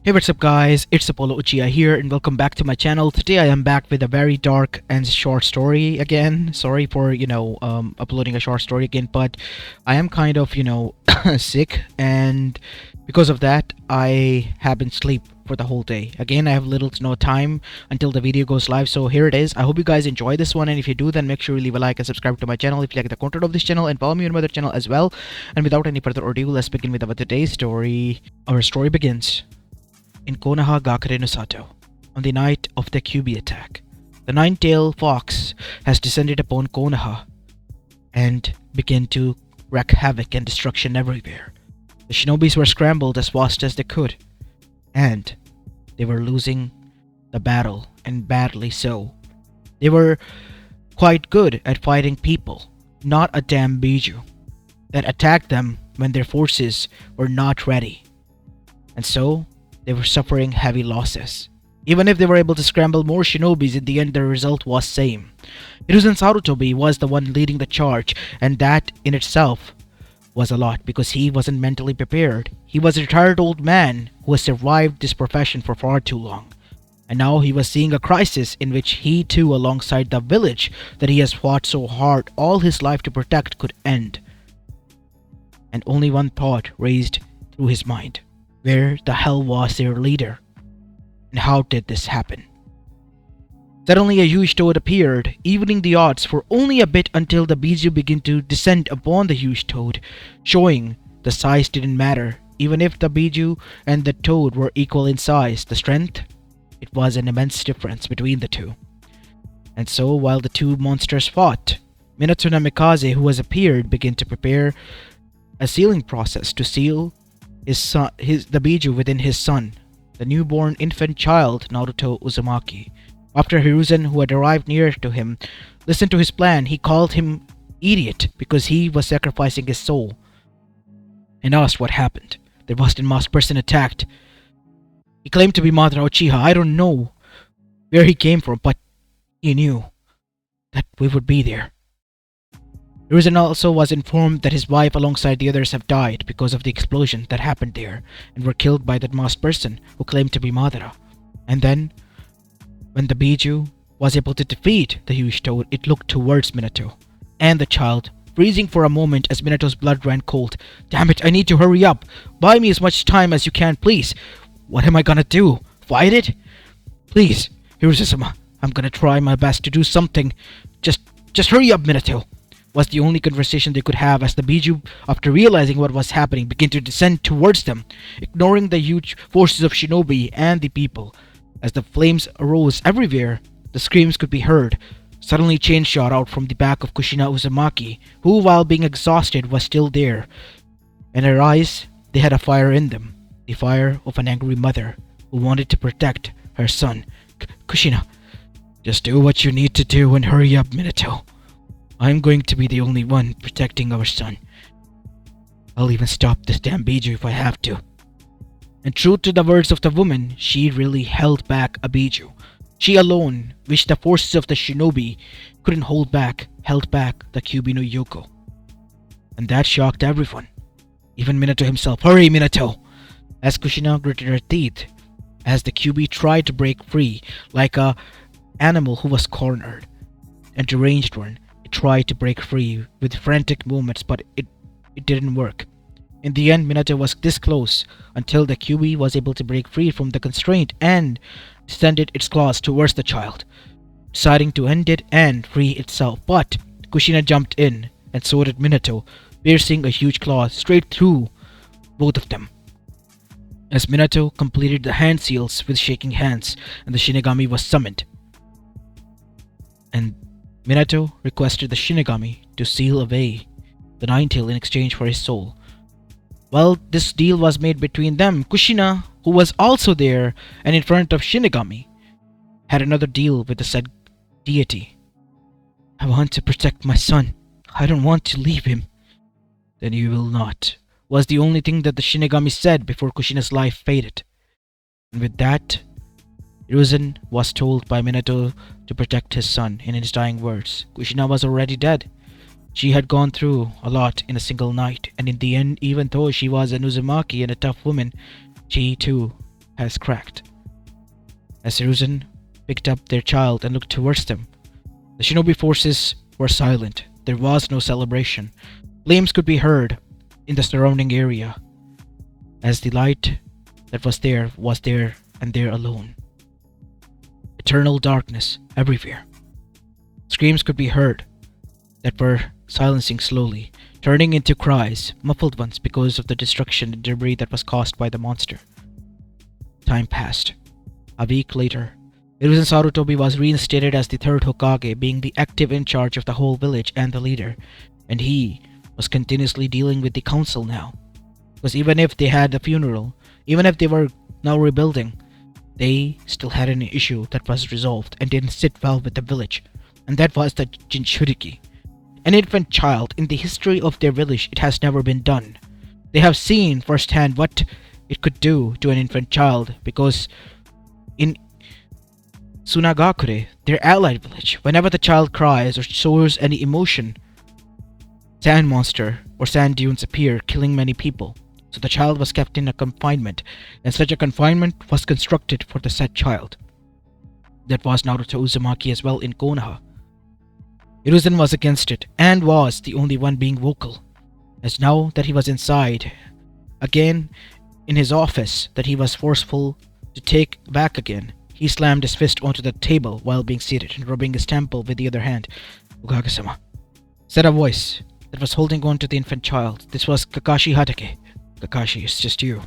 Hey, what's up guys, it's Apollo Uchiha here and welcome back to my channel. Today I am back with a very dark and short story again. Sorry for, uploading a short story again, but I am kind of, sick, and because of that I haven't sleep for the whole day. Again, I have little to no time until the video goes live, so here it is. I hope you guys enjoy this one, and if you do, then make sure you leave a like and subscribe to my channel if you like the content of this channel, and follow me on my other channel as well. And without any further ado, let's begin with our today's story. Our story begins in Konoha Gakure no Sato, on the night of the Kyuubi attack. The nine-tailed fox has descended upon Konoha and began to wreak havoc and destruction everywhere. The shinobis were scrambled as fast as they could, and they were losing the battle, and badly so. They were quite good at fighting people, not a damn Biju that attacked them when their forces were not ready. And so, they were suffering heavy losses. Even if they were able to scramble more shinobis, in the end the result was same. Hiruzen Sarutobi was the one leading the charge, and that in itself was a lot because he wasn't mentally prepared. He was a retired old man who has survived this profession for far too long. And now he was seeing a crisis in which he too, alongside the village that he has fought so hard all his life to protect, could end. And only one thought raced through his mind. Where the hell was their leader? And how did this happen? Suddenly a huge toad appeared, evening the odds for only a bit until the Biju began to descend upon the huge toad, showing the size didn't matter. Even if the Biju and the toad were equal in size, the strength, it was an immense difference between the two. And so while the two monsters fought, Minato Namikaze, who has appeared, began to prepare a sealing process to seal the Biju within his son, the newborn infant child Naruto Uzumaki. After Hiruzen, who had arrived near to him, listened to his plan, he called him idiot because he was sacrificing his soul, and asked what happened. The Boston masked person attacked. He claimed to be Madara Uchiha. I don't know where he came from, but he knew that we would be there. Hiruzen also was informed that his wife alongside the others have died because of the explosion that happened there and were killed by that masked person who claimed to be Madara. And then, when the Biju was able to defeat the huge toad, it looked towards Minato and the child, freezing for a moment as Minato's blood ran cold. Damn it, I need to hurry up. Buy me as much time as you can, please. What am I gonna do? Fight it? Please, Hiruzen-sama, I'm gonna try my best to do something. Just hurry up, Minato, was the only conversation they could have as the Biju, after realizing what was happening, began to descend towards them, ignoring the huge forces of shinobi and the people. As the flames arose everywhere, the screams could be heard. Suddenly chains shot out from the back of Kushina Uzumaki, who, while being exhausted, was still there. In her eyes, they had a fire in them, the fire of an angry mother who wanted to protect her son. Kushina, just do what you need to do and hurry up, Minato. I'm going to be the only one protecting our son. I'll even stop this damn Biju if I have to. And true to the words of the woman, she really held back a Biju. She alone, which the forces of the shinobi couldn't hold back, held back the Kyuubi no Yoko. And that shocked everyone. Even Minato himself. Hurry, Minato! As Kushina gritted her teeth, as the Kyuubi tried to break free, like a animal who was cornered. A deranged one, it tried to break free with frantic movements, but it didn't work. In the end, Minato was this close until the Kyuubi was able to break free from the constraint and extended its claws towards the child, deciding to end it and free itself. But Kushina jumped in, and so did Minato, piercing a huge claw straight through both of them. As Minato completed the hand seals with shaking hands, and the Shinigami was summoned. And Minato requested the Shinigami to seal away the Nine-Tail in exchange for his soul. Well, this deal was made between them. Kushina, who was also there and in front of Shinigami, had another deal with the said deity. I want to protect my son. I don't want to leave him. Then you will not, was the only thing that the Shinigami said before Kushina's life faded. And with that, Hiruzen was told by Minato to protect his son in his dying words. Kushina was already dead. She had gone through a lot in a single night, and in the end, even though she was an Uzumaki and a tough woman, she too has cracked. As Hiruzen picked up their child and looked towards them, the shinobi forces were silent. There was no celebration. Flames could be heard in the surrounding area, as the light that was there and there alone. Eternal darkness everywhere. Screams could be heard that were silencing slowly, turning into cries, muffled ones because of the destruction and debris that was caused by the monster. Time passed. A week later, Hiruzen Sarutobi was reinstated as the third Hokage, being the active in charge of the whole village and the leader, and he was continuously dealing with the council now. Because even if they had a funeral, even if they were now rebuilding, they still had an issue that was resolved and didn't sit well with the village, and that was the Jinchuriki. An infant child, in the history of their village, it has never been done. They have seen firsthand what it could do to an infant child, because in Sunagakure, their allied village, whenever the child cries or shows any emotion, sand monster or sand dunes appear, killing many people. So the child was kept in a confinement, and such a confinement was constructed for the said child. That was Naruto Uzumaki as well in Konoha. Hiruzen was against it, and was the only one being vocal, as now that he was inside, again in his office that he was forceful to take back again, he slammed his fist onto the table while being seated and rubbing his temple with the other hand. "Ukage-sama," said a voice that was holding on to the infant child. This was Kakashi Hatake. "Kakashi, it's just you.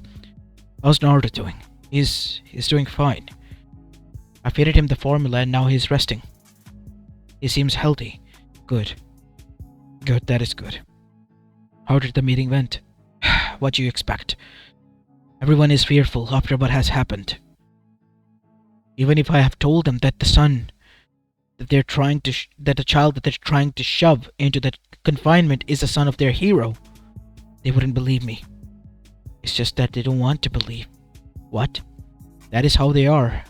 How's Naruto doing?" He's doing fine. I fed him the formula and now he's resting. He seems healthy. Good. Good, that is good. How did the meeting went? What do you expect? Everyone is fearful after what has happened. Even if I have told them that the son that they're trying to that the child that they're trying to shove into that confinement is the son of their hero, they wouldn't believe me. It's just that they don't want to believe. What? That is how they are.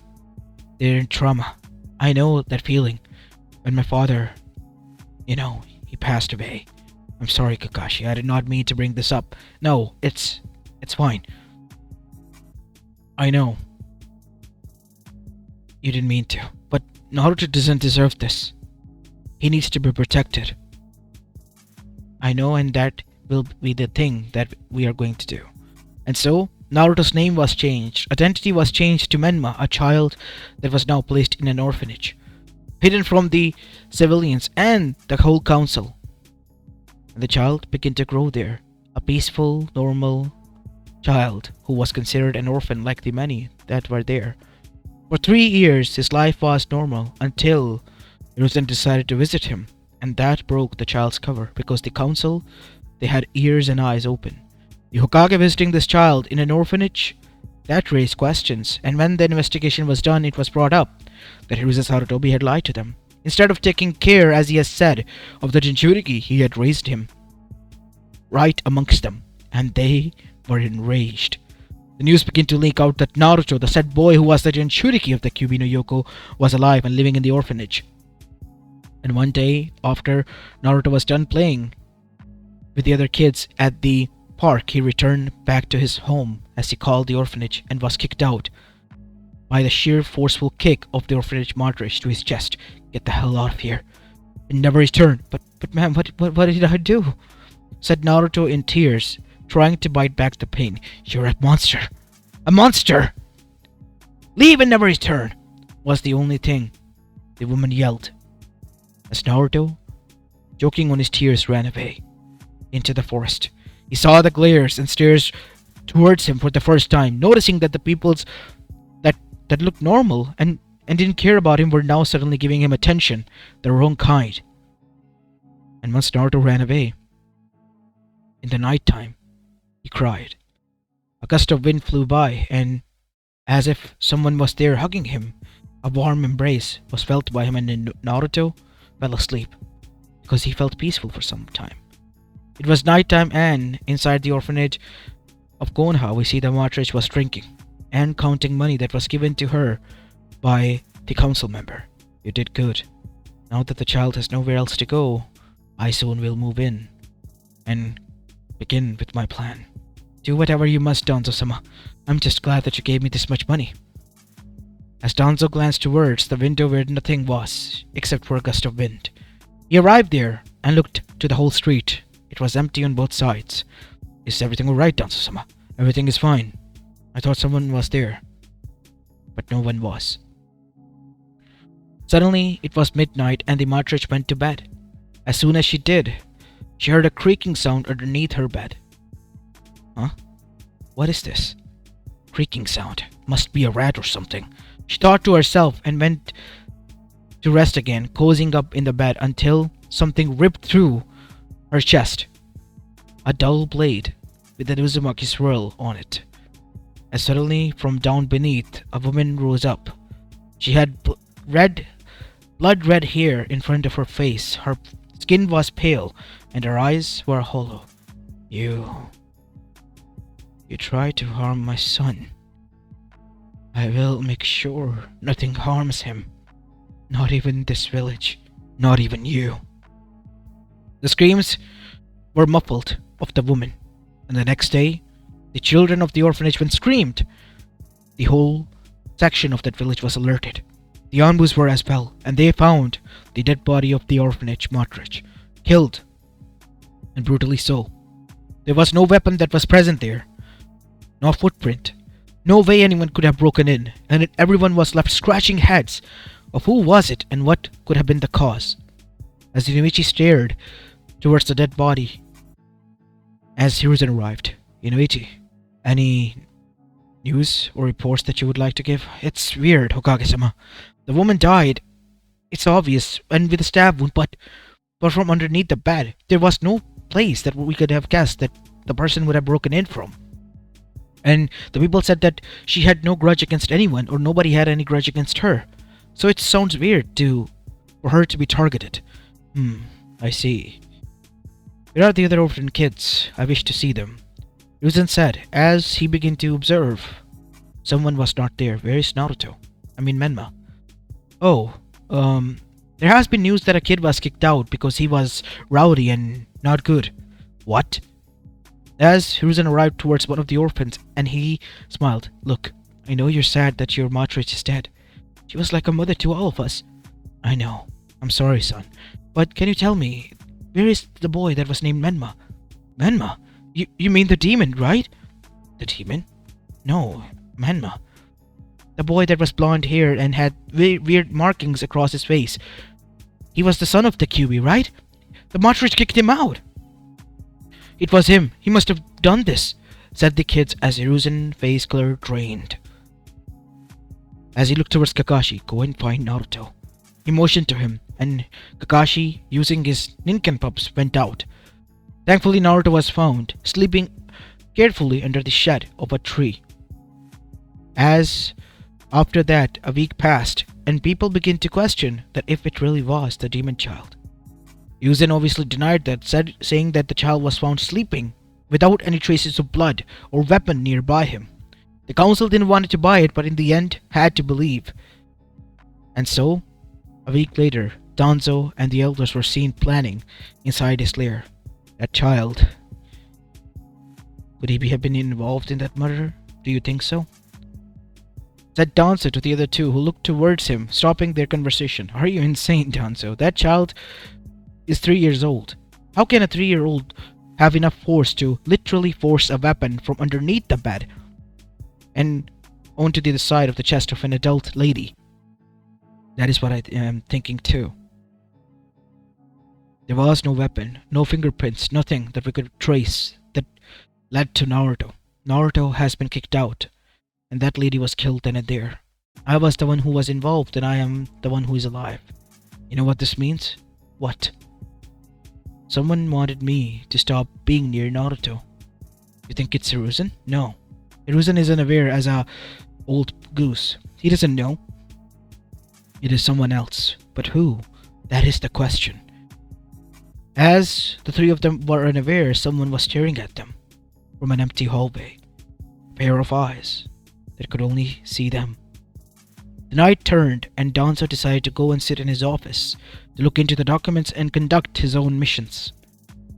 They're in trauma. I know that feeling. When my father, he passed away. I'm sorry, Kakashi. I did not mean to bring this up. No, it's fine. I know. You didn't mean to. But Naruto doesn't deserve this. He needs to be protected. I know, and that will be the thing that we are going to do. And so, Naruto's name was changed. Identity was changed to Menma, a child that was now placed in an orphanage, hidden from the civilians and the whole council. And the child began to grow there, a peaceful, normal child who was considered an orphan like the many that were there. For 3 years, his life was normal until Hiruzen decided to visit him, and that broke the child's cover because the council, they had ears and eyes open. The Hokage visiting this child in an orphanage, that raised questions, and when the investigation was done, it was brought up that Hiruzen Sarutobi had lied to them. Instead of taking care, as he has said, of the Jinchuriki, he had raised him right amongst them, and they were enraged. The news began to leak out that Naruto, the said boy who was the Jinchuriki of the Kyuubi no Yoko, was alive and living in the orphanage. And one day, after Naruto was done playing with the other kids at the park, he returned back to his home, as he called the orphanage, and was kicked out by the sheer forceful kick of the orphanage madrich to his chest. "Get the hell out of here and never return." But ma'am, what did I do?" said Naruto in tears, trying to bite back the pain. "You're a monster! A monster! Leave and never return!" was the only thing the woman yelled, as Naruto, choking on his tears, ran away into the forest. He saw the glares and stares towards him for the first time, noticing that the peoples that looked normal and didn't care about him were now suddenly giving him attention, the wrong kind. And once Naruto ran away, in the night time, he cried. A gust of wind flew by, and as if someone was there hugging him, a warm embrace was felt by him, and Naruto fell asleep because he felt peaceful for some time. It was nighttime, and inside the orphanage of Konoha, we see the Matriarch was drinking and counting money that was given to her by the council member. "You did good. Now that the child has nowhere else to go, I soon will move in and begin with my plan. Do whatever you must, Danzo-sama. I'm just glad that you gave me this much money. As Danzo glanced towards the window where nothing was, except for a gust of wind, he arrived there and looked to the whole street. It was empty on both sides. Is everything alright, Danzo-sama? Everything is fine. I thought someone was there, but no one was. Suddenly, it was midnight and the Matriarch went to bed. As soon as she did, she heard a creaking sound underneath her bed. Huh? What is this? Creaking sound. Must be a rat or something. She thought to herself and went to rest again, cozying up in the bed until something ripped through her chest. A dull blade with an Uzumaki swirl on it. As suddenly, from down beneath, a woman rose up. She had blood-red hair in front of her face. Her skin was pale, and her eyes were hollow. You tried to harm my son. I will make sure nothing harms him. Not even this village. Not even you. The screams were muffled of the woman, and the next day, the children of the orphanage went screamed. The whole section of that village was alerted. The Anbus were as well, and they found the dead body of the orphanage Matriarch, killed, and brutally so. There was no weapon that was present there, no footprint, no way anyone could have broken in, and everyone was left scratching heads of who was it and what could have been the cause. As Inuichi stared towards the dead body, as Hiruzen arrived. Inuichi, any news or reports that you would like to give? It's weird, Hokage-sama. The woman died, it's obvious, and with a stab wound, but from underneath the bed. There was no place that we could have guessed that the person would have broken in from. And the people said that she had no grudge against anyone, or nobody had any grudge against her. So it sounds weird for her to be targeted. I see. Where are the other orphan kids? I wish to see them. Hiruzen said, as he began to observe. Someone was not there. Where is Naruto? I mean Menma. Oh, there has been news that a kid was kicked out because he was rowdy and not good. What? As Hiruzen arrived towards one of the orphans, and he smiled. Look, I know you're sad that your Matriarch is dead. She was like a mother to all of us. I know. I'm sorry, son. But can you tell me, where is the boy that was named Menma? Menma? You mean the demon, right? The demon? No, Menma. The boy that was blonde hair and had weird markings across his face. He was the son of the Kyuubi, right? The Matriarch kicked him out. It was him. He must have done this, said the kids as Hiruzen's face color drained. As he looked towards Kakashi, go and find Naruto. He motioned to him, and Kakashi, using his ninkenpups, went out. Thankfully, Naruto was found, sleeping carefully under the shade of a tree. As after that, a week passed, and people began to question that if it really was the demon child. Hiruzen obviously denied that, saying that the child was found sleeping, without any traces of blood or weapon nearby him. The council didn't want to buy it, but in the end, had to believe. And so, a week later, Danzo and the elders were seen planning inside his lair. That child. Could he have been involved in that murder? Do you think so? Said Danzo to the other two, who looked towards him, stopping their conversation. Are you insane, Danzo? That child is 3 years old. How can a 3-year-old have enough force to literally force a weapon from underneath the bed and onto the other side of the chest of an adult lady? That is what I am thinking too. There was no weapon, no fingerprints, nothing that we could trace that led to Naruto. Naruto has been kicked out, and that lady was killed then and there. I was the one who was involved, and I am the one who is alive. You know what this means? What? Someone wanted me to stop being near Naruto. You think it's Hiruzen? No. Hiruzen isn't aware as a old goose. He doesn't know. It is someone else. But who? That is the question. As the three of them were unaware, someone was staring at them from an empty hallway. A pair of eyes that could only see them. The night turned, and Danzo decided to go and sit in his office to look into the documents and conduct his own missions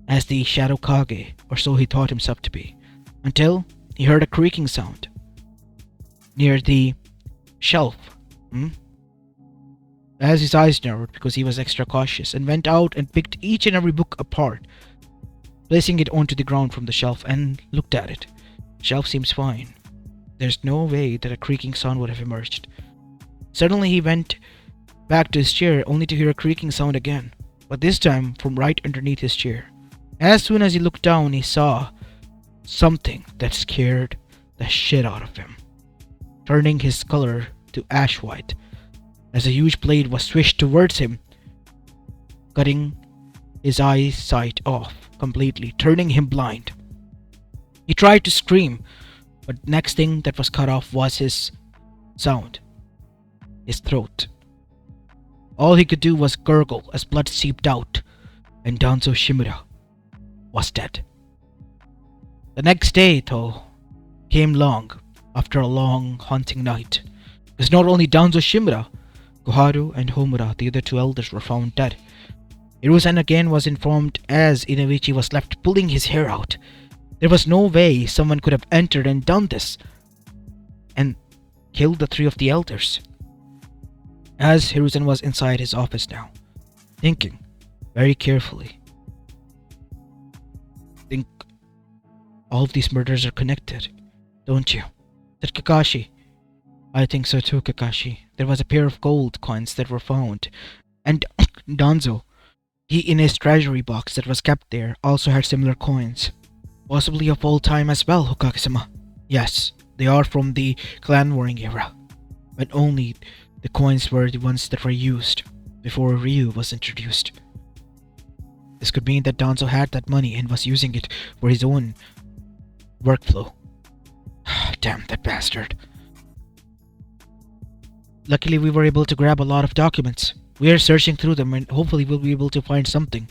as the Shadow Kage, or so he thought himself to be, until he heard a creaking sound. near the shelf. Hmm? As his eyes narrowed because he was extra cautious, and went out and picked each and every book apart, placing it onto the ground from the shelf, and looked at it. Shelf seems fine. There's no way that a creaking sound would have emerged. Suddenly he went back to his chair only to hear a creaking sound again, but this time from right underneath his chair. As soon as he looked down, he saw something that scared the shit out of him, turning his color to ash white as a huge blade was swished towards him, cutting his eyesight off completely, turning him blind. He tried to scream, but next thing that was cut off was his sound, his throat. All he could do was gurgle as blood seeped out, and Danzo Shimura was dead. The next day, though, came long after a long hunting night, because not only Danzo Shimura, Koharu and Homura, the other two elders, were found dead. Hiruzen again was informed as Inoichi was left pulling his hair out. There was no way someone could have entered and done this, and killed the three of the elders. As Hiruzen was inside his office now, thinking very carefully. Think all of these murders are connected, don't you? Said Kakashi. I think so too, Kakashi. There was a pair of gold coins that were found, and Danzo, he in his treasury box that was kept there, also had similar coins. Possibly of all time as well, Hokage-sama. Yes, they are from the clan warring era, but only the coins were the ones that were used before Ryu was introduced. This could mean that Danzo had that money and was using it for his own workflow. Damn that bastard. Luckily, we were able to grab a lot of documents. We are searching through them and hopefully we'll be able to find something.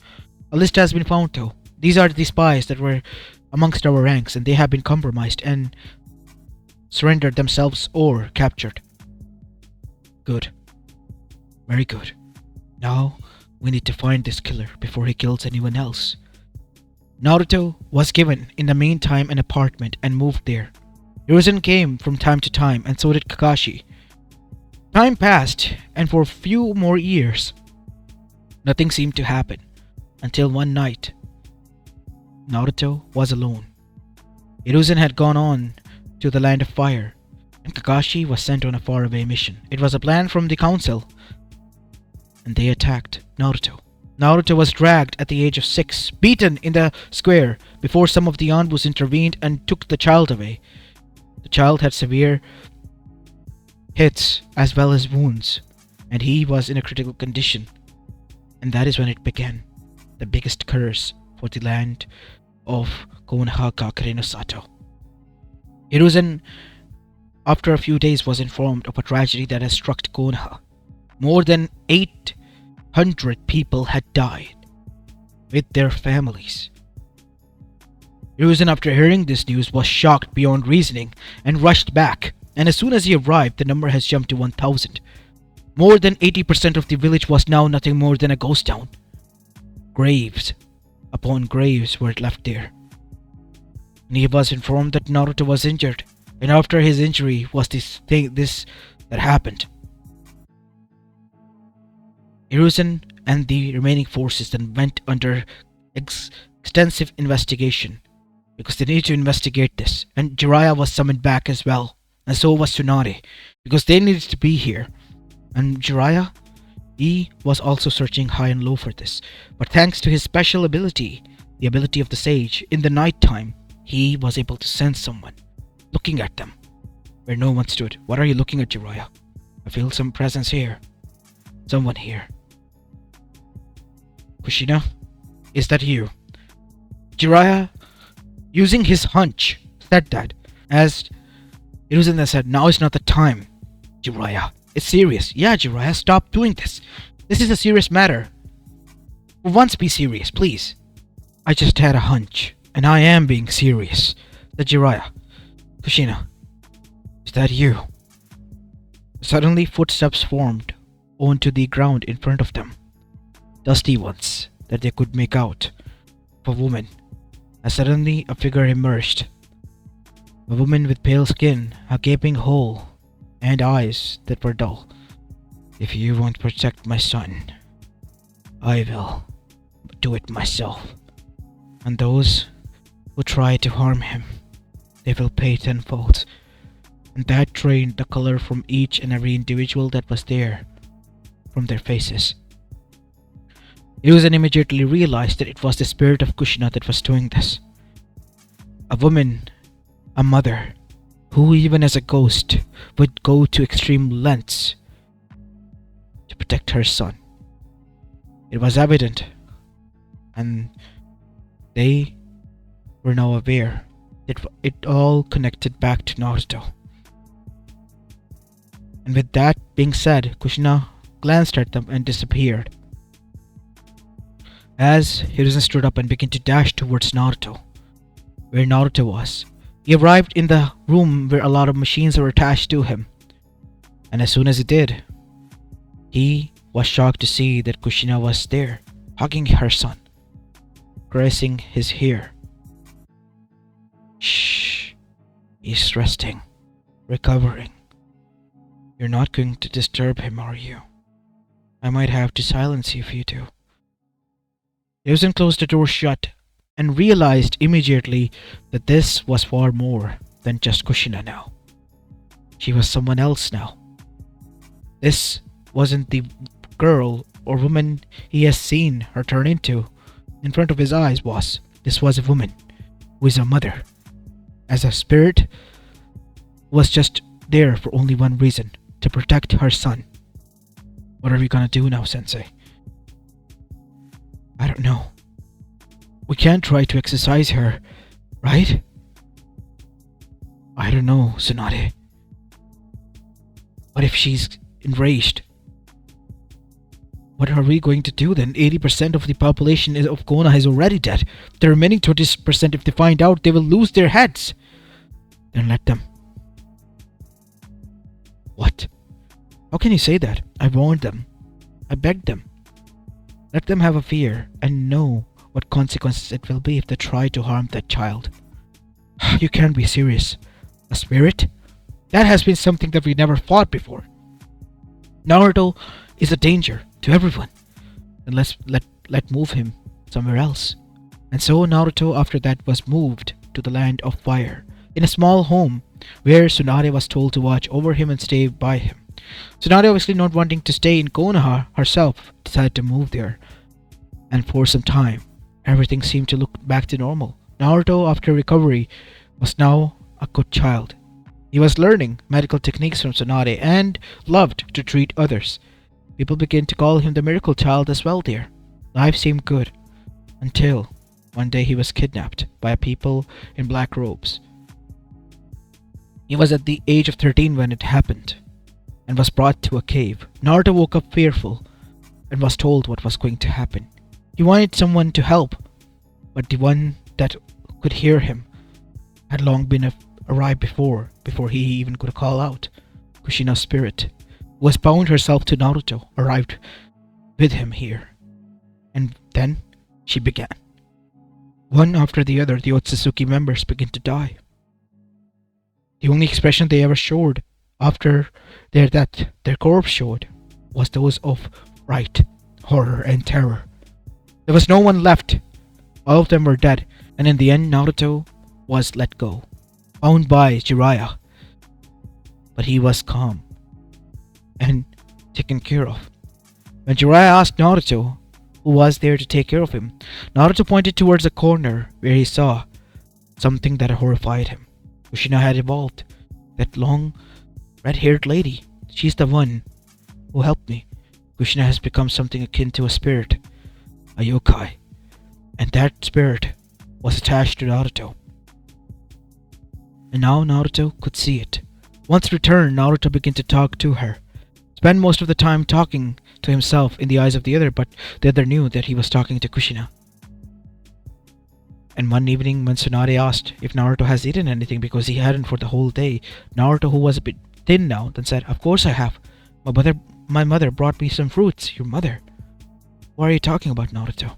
A list has been found though. These are the spies that were amongst our ranks, and they have been compromised and surrendered themselves or captured. Good. Very good. Now, we need to find this killer before he kills anyone else. Naruto was given, in the meantime, an apartment and moved there. Hiruzen came from time to time, and so did Kakashi. Time passed, and for a few more years, nothing seemed to happen, until one night, Naruto was alone. Hiruzen had gone on to the Land of Fire, and Kakashi was sent on a faraway mission. It was a plan from the council, and they attacked Naruto. Naruto was dragged at the age of 6, beaten in the square before some of the Anbus intervened and took the child away. The child had severe hits as well as wounds, and he was in a critical condition. And that is when it began, the biggest curse for the land of Konoha Kakure no Sato. Hiruzen, after a few days, was informed of a tragedy that had struck Konoha. More than 800 people had died, with their families. Hiruzen, after hearing this news, was shocked beyond reasoning and rushed back, and as soon as he arrived, the number has jumped to 1,000. More than 80% of the village was now nothing more than a ghost town. Graves upon graves were left there. And he was informed that Naruto was injured, and after his injury was this that happened. Hiruzen and the remaining forces then went under extensive investigation, because they needed to investigate this, and Jiraiya was summoned back as well, and so was Tsunade, because they needed to be here. And Jiraiya, he was also searching high and low for this, but thanks to his special ability, the ability of the sage, in the night time, he was able to sense someone looking at them where no one stood. What are you looking at, Jiraiya? I feel some presence here. Someone here. Kushina, is that you? Jiraiya, using his hunch, said that, as Hiruzen said, now is not the time, Jiraiya. It's serious. Yeah, Jiraiya, stop doing this. This is a serious matter. For once, be serious, please. I just had a hunch, and I am being serious, said Jiraiya. Kushina, is that you? Suddenly, footsteps formed onto the ground in front of them. Dusty ones that they could make out of a woman. As suddenly, a figure emerged. A woman with pale skin, a gaping hole and eyes that were dull. If you won't protect my son, I will do it myself. And those who try to harm him, they will pay tenfold. And that drained the color from each and every individual that was there, from their faces. Illusion immediately realized that it was the spirit of Kushina that was doing this. A woman, a mother, who even as a ghost would go to extreme lengths to protect her son. It was evident, and they were now aware that it all connected back to Naruto. And with that being said, Kushina glanced at them and disappeared. As Hiruzen stood up and began to dash towards Naruto, where Naruto was. He arrived in the room where a lot of machines were attached to him. And as soon as he did, he was shocked to see that Kushina was there, hugging her son, caressing his hair. Shh, he's resting, recovering. You're not going to disturb him, are you? I might have to silence you if you do. Hiruzen closed the door shut and realized immediately that this was far more than just Kushina now. She was someone else now. This wasn't the girl or woman he has seen her turn into in front of his eyes. This was a woman who is a mother. As a spirit was just there for only one reason, to protect her son. What are we gonna do now, Sensei? I don't know. We can't try to exercise her, right? I don't know, Tsunade. What if she's enraged? What are we going to do then? 80% of the population of Konoha is already dead. The remaining 20%, if they find out, they will lose their heads. Then let them. What? How can you say that? I warned them. I begged them. Let them have a fear and know what consequences it will be if they try to harm that child. You can't be serious. A spirit? That has been something that we never fought before. Naruto is a danger to everyone. Then let move him somewhere else. And so Naruto after that was moved to the land of fire, in a small home where Tsunade was told to watch over him and stay by him. Tsunade, obviously not wanting to stay in Konoha herself, decided to move there. And for some time, everything seemed to look back to normal. Naruto, after recovery, was now a good child. He was learning medical techniques from Tsunade and loved to treat others. People began to call him the miracle child as well there. Life seemed good. Until one day he was kidnapped by people in black robes. He was at the age of 13 when it happened, and was brought to a cave. Naruto woke up fearful and was told what was going to happen. He wanted someone to help, but the one that could hear him had long been arrived before he even could call out. Kushina's spirit, who was bound herself to Naruto, arrived with him here. And then she began. One after the other, the Otsutsuki members began to die. The only expression they ever showed after their corpse showed was those of fright, horror, and terror. There was no one left. All of them were dead, and in the end Naruto was let go, owned by Jiraiya. But he was calm and taken care of. When Jiraiya asked Naruto who was there to take care of him, Naruto pointed towards a corner where he saw something that horrified him. Kushina had evolved. That long, red-haired lady. She's the one who helped me. Kushina has become something akin to a spirit, a yokai. And that spirit was attached to Naruto. And now Naruto could see it. Once returned, Naruto began to talk to her. Spent most of the time talking to himself in the eyes of the other, but the other knew that he was talking to Kushina. And one evening when Tsunade asked if Naruto has eaten anything because he hadn't for the whole day, Naruto, who was a bit thin now, then said, "Of course I have. My mother brought me some fruits." Your mother? What are you talking about, Naruto?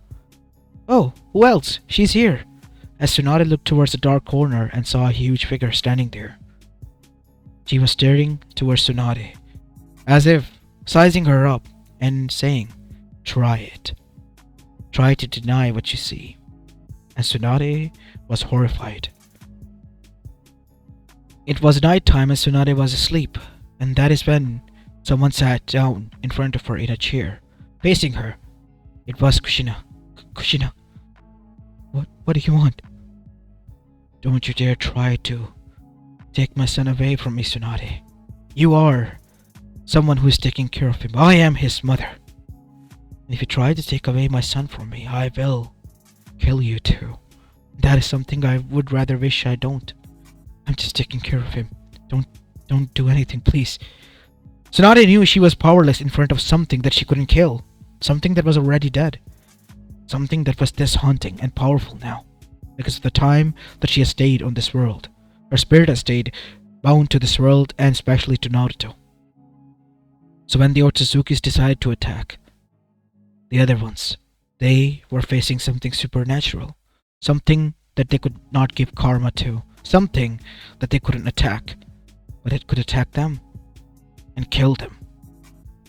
Oh, who else? She's here. As Tsunade looked towards the dark corner and saw a huge figure standing there. She was staring towards Tsunade, as if sizing her up and saying, "Try it. Try to deny what you see." And Tsunade was horrified. It was night time and Tsunade was asleep, and that is when someone sat down in front of her in a chair, facing her. It was Kushina. Kushina, what do you want? Don't you dare try to take my son away from me, Tsunade. You are someone who is taking care of him. I am his mother. And if you try to take away my son from me, I will kill you too. That is something I would rather wish I don't. I'm just taking care of him. Don't do anything, please. Tsunade knew she was powerless in front of something that she couldn't kill. Something that was already dead. Something that was this haunting and powerful now. Because of the time that she has stayed on this world. Her spirit has stayed bound to this world and especially to Naruto. So when the Otsuzukis decided to attack the other ones, they were facing something supernatural. Something that they could not give karma to. Something that they couldn't attack. But it could attack them and kill them.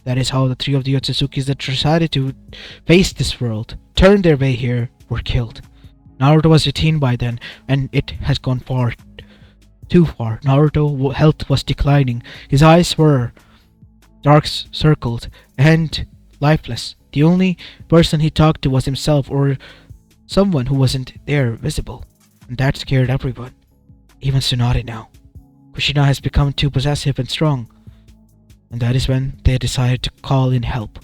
That is how the three of the Otsuzukis that decided to face this world, turn their way here, were killed. Naruto was 18 by then, and it has gone far. Too far. Naruto's health was declining. His eyes were dark circled and lifeless. The only person he talked to was himself or someone who wasn't there visible. And that scared everyone. Even Tsunade now. Kushina has become too possessive and strong. And that is when they decided to call in help.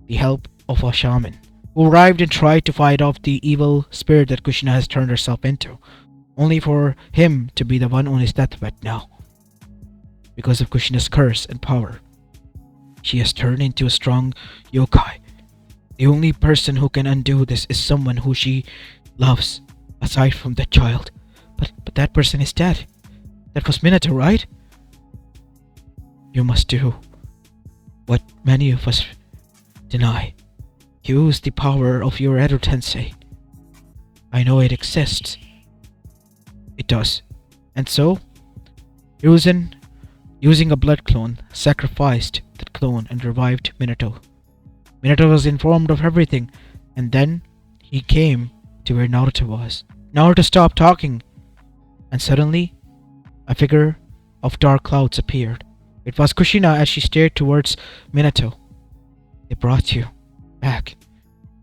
The help of a shaman, who arrived and tried to fight off the evil spirit that Kushina has turned herself into, only for him to be the one on his deathbed now. Because of Kushina's curse and power, she has turned into a strong yokai. The only person who can undo this is someone who she loves, aside from that child. But that person is dead. That was Minato, right? You must do what many of us deny. Use the power of your Edo Tensei. I know it exists. It does. And so, Hiruzen, using a blood clone, sacrificed that clone and revived Minato. Minato was informed of everything, and then he came to where Naruto was. Naruto stopped talking, and suddenly, a figure of dark clouds appeared. It was Kushina as she stared towards Minato. They brought you back.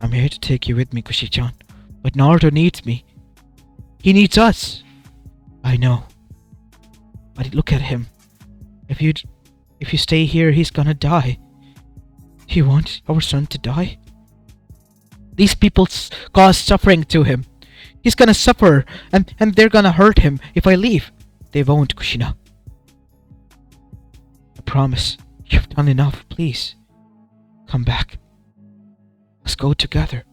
I'm here to take you with me, Kushi-chan. But Naruto needs me. He needs us. I know. But look at him. If you stay here, he's gonna die. Do you want our son to die? These people cause suffering to him. He's gonna suffer, and they're gonna hurt him if I leave. They won't, Kushina. I promise. You've done enough, please. Come back. Let's go together.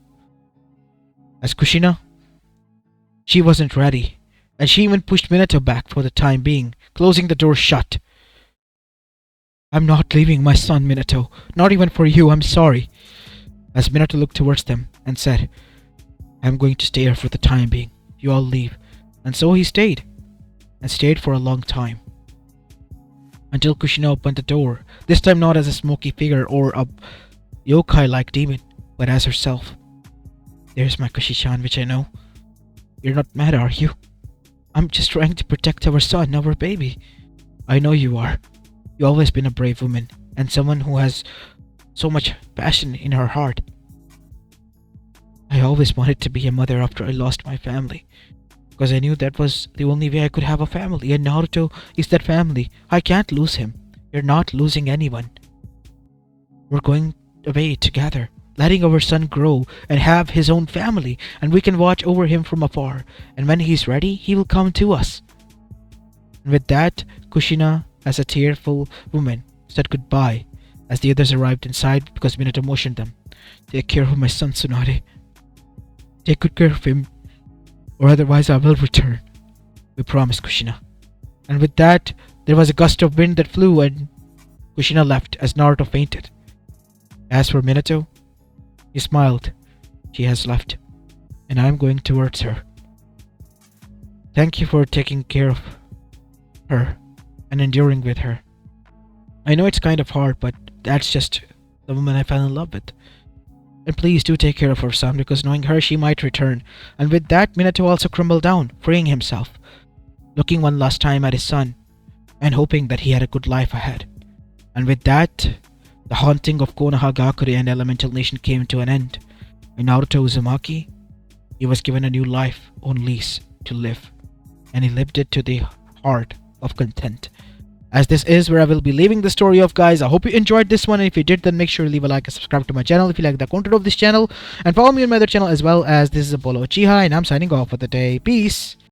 As Kushina, she wasn't ready, and she even pushed Minato back for the time being, closing the door shut. I'm not leaving my son, Minato. Not even for you, I'm sorry. As Minato looked towards them and said, I'm going to stay here for the time being. You all leave. And so he stayed. And stayed for a long time. Until Kushina opened the door. This time not as a smoky figure or a yokai-like demon, but as herself. There's my Kushi-chan, which I know. You're not mad, are you? I'm just trying to protect our son, our baby. I know you are. You've always been a brave woman, and someone who has so much passion in her heart. I always wanted to be a mother after I lost my family, because I knew that was the only way I could have a family, and Naruto is that family. I can't lose him. You're not losing anyone. We're going away together, letting our son grow and have his own family, and we can watch over him from afar, and when he's ready, he will come to us. And with that, Kushina, as a tearful woman, said goodbye as the others arrived inside because Minato motioned them. Take care of my son, Tsunade. Take good care of him, or otherwise I will return. We promise, Kushina. And with that, there was a gust of wind that flew and Kushina left as Naruto fainted. As for Minato, he smiled. She has left, and I am going towards her. Thank you for taking care of her and enduring with her. I know it's kind of hard, but that's just the woman I fell in love with. And please do take care of her son because knowing her, she might return. And with that, Minato also crumbled down, freeing himself, looking one last time at his son, and hoping that he had a good life ahead. And with that, the haunting of Konoha Gakure and Elemental Nation came to an end. And Naruto Uzumaki, he was given a new life on lease to live. And he lived it to the heart of content. As this is where I will be leaving the story of, guys. I hope you enjoyed this one, and if you did, then make sure to leave a like and subscribe to my channel if you like the content of this channel, and follow me on my other channel as well. As this is Apollo Uchiha, and I'm signing off for the day. Peace.